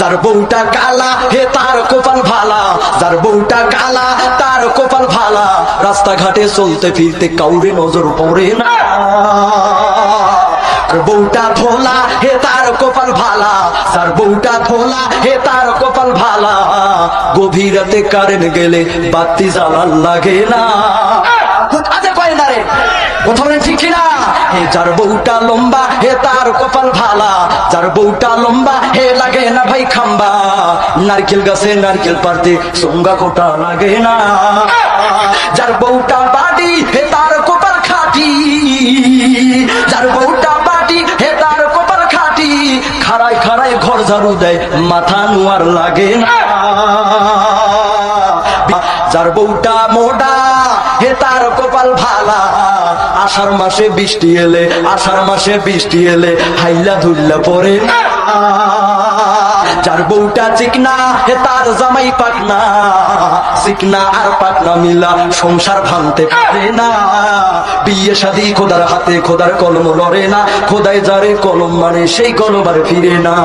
যার বউটা কালা হে তার কপাল ভালা, যার বউটা কালা তার কপাল ভালা, রাস্তাঘাটে চলতে ফিরতে কাউরে নজর পড়ে না। আর বউটা ধোলা হে তার কপাল ভালা, যার বউটা ধোলা হে তার কপাল ভালা, গভীর রাতে কারেন্ট গেলে বাতি জ্বালার লাগে না। আজে পায় না রে, কথা বলেন ঠিক কিনা? যার বউটা লম্বা হে তার কপাল ভালা, যার বউটা লম্বা হে লাগে না ভাই খাম্বা, নারকেল গাছে নারকেল পারতে সঙ্গা কোটা লাগে না। যার বউটা বাড়ি হে তার কপাল খাটি, যার বউটা বাড়ি হে তার কপাল খাটি, খাড়ায় খাড়ায় ঘর ঝাড়ু দেয় মাথা নোয়ার লাগে না। যার বউটা মোটা হে তার কপাল ভালা, আষাঢ় মাসে বৃষ্টি এলে, আষাঢ় মাসে বৃষ্টি এলে হাইলা ধুল্লা পরে না। যার বউটা চিকনা হে তার জামাই পাকনা, চিকনা আর পাকনা মিলা সংসার ভাঙতে পারে না। বিয়ে শাদী খোদার হাতে, খোদার কলম লড়ে না, খোদায় যারে কলম মানে সেই কলম আর ফিরে না।